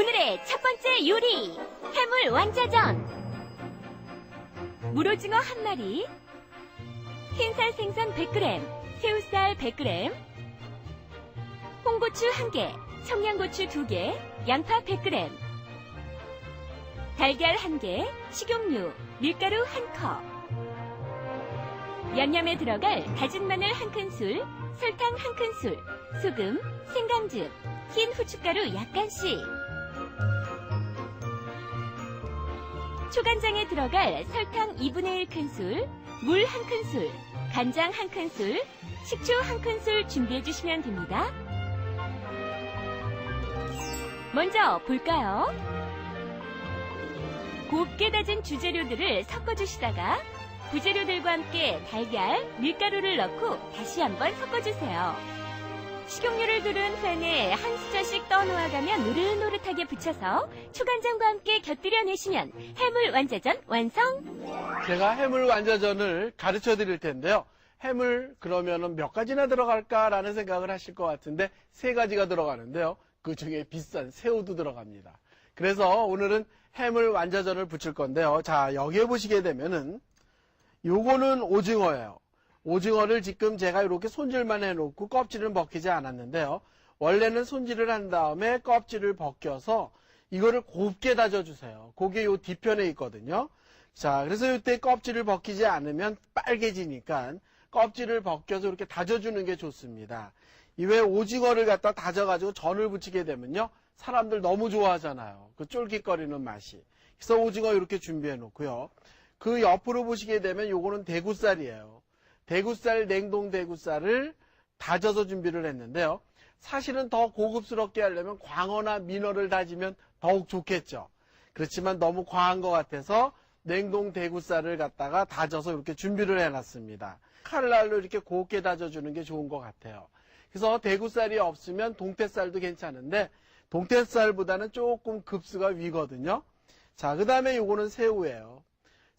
오늘의 첫 번째 요리, 해물 완자전. 물오징어 한 마리, 흰살 생선 100g, 새우살 100g, 홍고추 1개, 청양고추 2개, 양파 100g, 달걀 1개, 식용유, 밀가루 1컵, 양념에 들어갈 다진 마늘 1큰술, 설탕 1큰술, 소금, 생강즙, 흰 후춧가루 약간씩. 초간장에 들어갈 설탕 2분의 1큰술, 물 1큰술, 간장 1큰술, 식초 1큰술 준비해 주시면 됩니다. 먼저 볼까요? 곱게 다진 주재료들을 섞어주시다가 부재료들과 함께 달걀, 밀가루를 넣고 다시 한번 섞어주세요. 식용유를 두른 팬에 한 수저씩 떠놓아가며 노릇노릇하게 붙여서 초간장과 함께 곁들여내시면 해물 완자전 완성! 제가 해물 완자전을 가르쳐 드릴 텐데요. 해물 그러면은 몇 가지나 들어갈까라는 생각을 하실 것 같은데 3가지가 들어가는데요. 그 중에 비싼 새우도 들어갑니다. 그래서 오늘은 해물 완자전을 부칠 건데요. 자, 여기에 보시게 되면은 요거는 오징어예요. 오징어를 지금 제가 이렇게 손질만 해놓고 껍질은 벗기지 않았는데요. 원래는 손질을 한 다음에 껍질을 벗겨서 이거를 곱게 다져주세요. 그게 요 뒤편에 있거든요. 자, 그래서 이때 껍질을 벗기지 않으면 빨개지니까 껍질을 벗겨서 이렇게 다져주는 게 좋습니다. 이외에 오징어를 갖다 다져가지고 전을 부치게 되면요. 사람들 너무 좋아하잖아요. 그 쫄깃거리는 맛이. 그래서 오징어 이렇게 준비해 놓고요. 그 옆으로 보시게 되면 요거는 대구살이에요. 대구살, 냉동 대구살을 다져서 준비를 했는데요. 사실은 더 고급스럽게 하려면 광어나 민어를 다지면 더욱 좋겠죠. 그렇지만 너무 과한 것 같아서 냉동 대구살을 갖다가 다져서 이렇게 준비를 해놨습니다. 칼날로 이렇게 곱게 다져주는 게 좋은 것 같아요. 그래서 대구살이 없으면 동태살도 괜찮은데 동태살보다는 조금 급수가 위거든요. 자, 그 다음에 요거는 새우예요.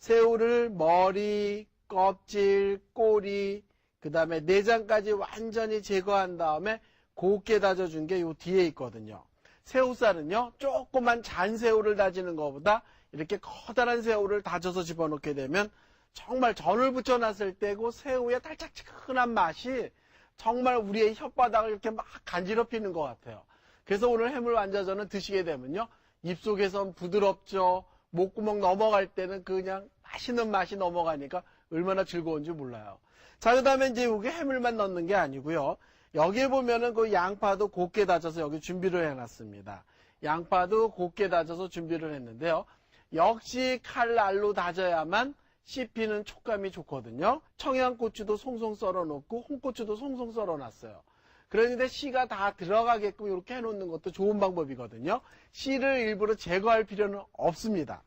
새우를 머리, 껍질, 꼬리, 그 다음에 내장까지 완전히 제거한 다음에 곱게 다져준 게 요 뒤에 있거든요. 새우살은요, 조그만 잔새우를 다지는 것보다 이렇게 커다란 새우를 다져서 집어넣게 되면 정말 전을 부쳐놨을 때 그 새우의 달짝지근한 맛이 정말 우리의 혓바닥을 이렇게 막 간지럽히는 것 같아요. 그래서 오늘 해물 완자전은 드시게 되면요, 입속에선 부드럽죠. 목구멍 넘어갈 때는 그냥 맛있는 맛이 넘어가니까 얼마나 즐거운지 몰라요. 자, 그 다음에 이제 여기 해물만 넣는 게 아니고요. 여기에 보면은 그 양파도 곱게 다져서 여기 준비를 해놨습니다. 양파도 곱게 다져서 준비를 했는데요. 역시 칼날로 다져야만 씹히는 촉감이 좋거든요. 청양고추도 송송 썰어 놓고 홍고추도 송송 썰어 놨어요. 그런데 씨가 다 들어가게끔 이렇게 해놓는 것도 좋은 방법이거든요. 씨를 일부러 제거할 필요는 없습니다.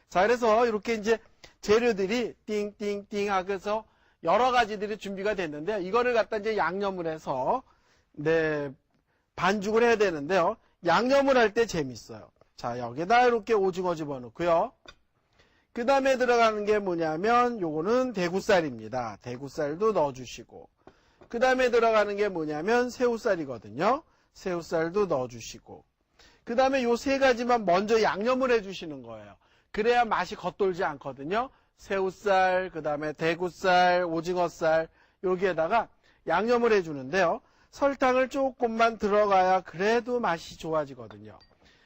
자, 그래서 이렇게 이제 재료들이 띵띵띵 하고서 여러 가지들이 준비가 됐는데요. 이거를 갖다 이제 양념을 해서 반죽을 해야 되는데요. 양념을 할 때 재밌어요. 자, 여기다 이렇게 오징어 집어넣고요. 그 다음에 들어가는 게 뭐냐면 요거는 대구살입니다. 대구살도 넣어주시고, 그 다음에 들어가는 게 뭐냐면 새우살이거든요. 새우살도 넣어주시고, 그 다음에 요 3가지만 먼저 양념을 해주시는 거예요. 그래야 맛이 겉돌지 않거든요. 새우살, 그 다음에 대구살, 오징어살 여기에다가 양념을 해주는데요. 설탕을 조금만 들어가야 그래도 맛이 좋아지거든요.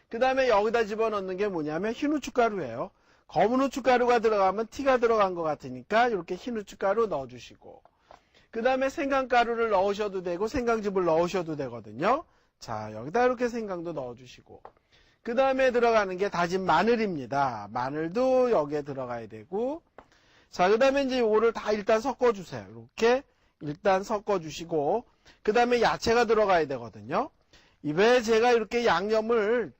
그 다음에 여기다 집어넣는 게 뭐냐면 흰 후춧가루예요. 검은 후춧가루가 들어가면 티가 들어간 것 같으니까 이렇게 흰 후춧가루 넣어주시고, 그 다음에 생강가루를 넣으셔도 되고 생강즙을 넣으셔도 되거든요. 자, 여기다 이렇게 생강도 넣어주시고, 그 다음에 들어가는 게 다진 마늘입니다. 마늘도 여기에 들어가야 되고, 자, 그 다음에 이제 요거를 다 일단 섞어주세요. 이렇게 일단 섞어주시고, 그 다음에 야채가 들어가야 되거든요. 왜 제가 이렇게 양념을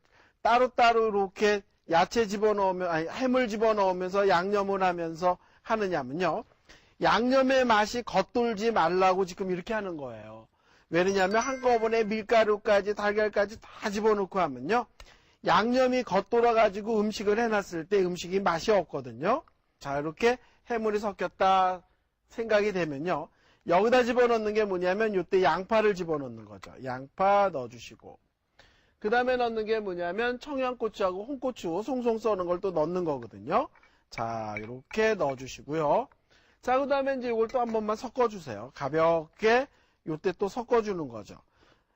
따로따로 이렇게 야채 집어넣으면, 아니, 해물 집어넣으면서 양념을 하면서 하느냐면요. 양념의 맛이 겉돌지 말라고 지금 이렇게 하는 거예요. 왜냐면 한꺼번에 밀가루까지 달걀까지 다 집어넣고 하면요. 양념이 겉돌아가지고 음식을 해놨을 때 음식이 맛이 없거든요. 자, 이렇게 해물이 섞였다 생각이 되면요. 여기다 집어넣는 게 뭐냐면 이때 양파를 집어넣는 거죠. 양파 넣어주시고, 그 다음에 넣는 게 뭐냐면 청양고추하고 홍고추 송송 써는 걸 또 넣는 거거든요. 자, 이렇게 넣어주시고요. 자, 그 다음에 이제 이걸 또 한 번만 섞어주세요. 가볍게 요때 또 섞어주는 거죠.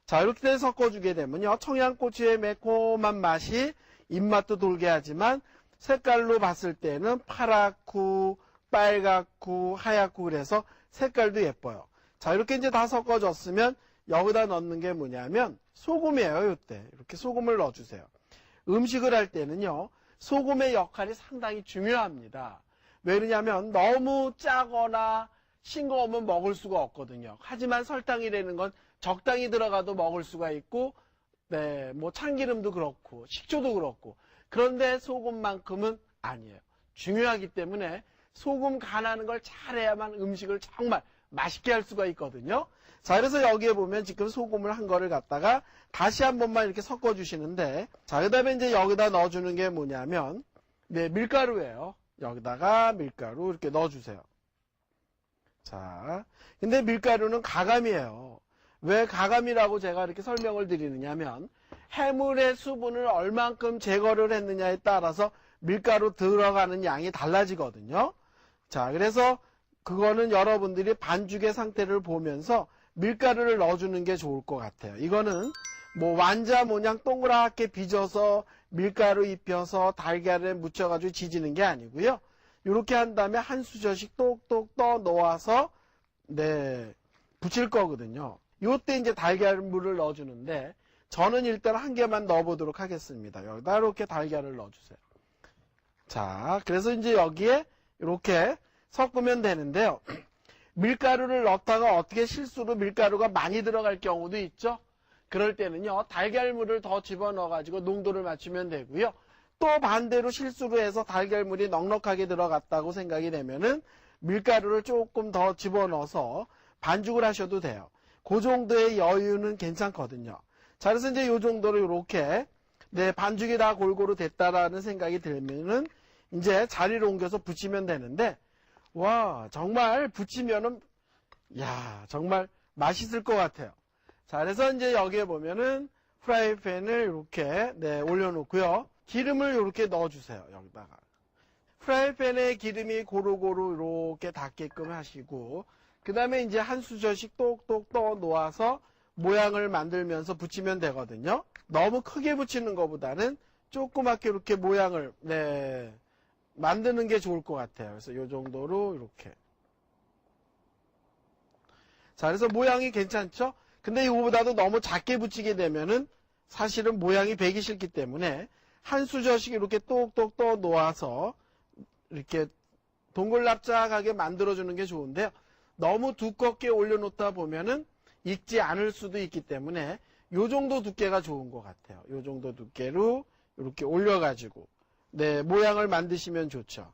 자, 이렇게 섞어주게 되면요. 청양고추의 매콤한 맛이 입맛도 돌게 하지만 색깔로 봤을 때는 파랗고 빨갛고 하얗고 그래서 색깔도 예뻐요. 자, 이렇게 이제 다 섞어졌으면 여기다 넣는 게 뭐냐면 소금이에요. 이때 이렇게 소금을 넣어주세요. 음식을 할 때는요. 소금의 역할이 상당히 중요합니다. 왜 그러냐면 너무 짜거나 싱거우면 먹을 수가 없거든요. 하지만 설탕이라는 건 적당히 들어가도 먹을 수가 있고 네, 뭐 참기름도 그렇고 식초도 그렇고 그런데 소금만큼은 아니에요. 중요하기 때문에 소금 간하는 걸 잘해야만 음식을 정말 맛있게 할 수가 있거든요. 자, 그래서 여기에 보면 지금 소금을 한 거를 갖다가 다시 한 번만 이렇게 섞어 주시는데 자, 그 다음에 이제 여기다 넣어주는 게 뭐냐면 네, 밀가루예요. 여기다가 밀가루 이렇게 넣어주세요. 자, 근데 밀가루는 가감이에요. 왜 가감이라고 제가 이렇게 설명을 드리느냐면 해물의 수분을 얼만큼 제거를 했느냐에 따라서 밀가루 들어가는 양이 달라지거든요. 자, 그래서 그거는 여러분들이 반죽의 상태를 보면서 밀가루를 넣어주는 게 좋을 것 같아요. 이거는 뭐 완자 모양 동그랗게 빚어서 밀가루 입혀서 달걀에 묻혀가지고 지지는 게 아니고요. 이렇게 한 다음에 한 수저씩 똑똑 떠 놓아서 네, 붙일 거거든요. 요때 이제 달걀물을 넣어주는데 저는 일단 한 개만 넣어보도록 하겠습니다. 여기다 이렇게 달걀을 넣어주세요. 자, 그래서 이제 여기에 이렇게 섞으면 되는데요. 밀가루를 넣다가 어떻게 실수로 밀가루가 많이 들어갈 경우도 있죠. 그럴 때는요. 달걀물을 더 집어넣어가지고 농도를 맞추면 되고요. 또 반대로 실수로 해서 달걀물이 넉넉하게 들어갔다고 생각이 되면은 밀가루를 조금 더 집어넣어서 반죽을 하셔도 돼요. 그 정도의 여유는 괜찮거든요. 자, 그래서 이제 이 정도로 이렇게 네, 반죽이 다 골고루 됐다라는 생각이 들면은 이제 자리를 옮겨서 붙이면 되는데 와, 정말 붙이면은 야, 정말 맛있을 것 같아요. 자, 그래서 이제 여기에 보면은 프라이팬을 이렇게 네, 올려놓고요. 기름을 이렇게 넣어주세요. 여기다가 프라이팬에 기름이 고루고루 이렇게 닿게끔 하시고 그 다음에 이제 한 수저씩 똑똑 떠 놓아서 모양을 만들면서 붙이면 되거든요. 너무 크게 붙이는 것보다는 조그맣게 이렇게 모양을 네, 만드는 게 좋을 것 같아요. 그래서 이 정도로 이렇게. 자, 그래서 모양이 괜찮죠? 근데 이거보다도 너무 작게 붙이게 되면은 사실은 모양이 배기 싫기 때문에 한 수저씩 이렇게 똑똑 떠 놓아서 이렇게 동글납작하게 만들어주는 게 좋은데요. 너무 두껍게 올려놓다 보면은 익지 않을 수도 있기 때문에 요 정도 두께가 좋은 것 같아요. 요 정도 두께로 이렇게 올려가지고 네, 모양을 만드시면 좋죠.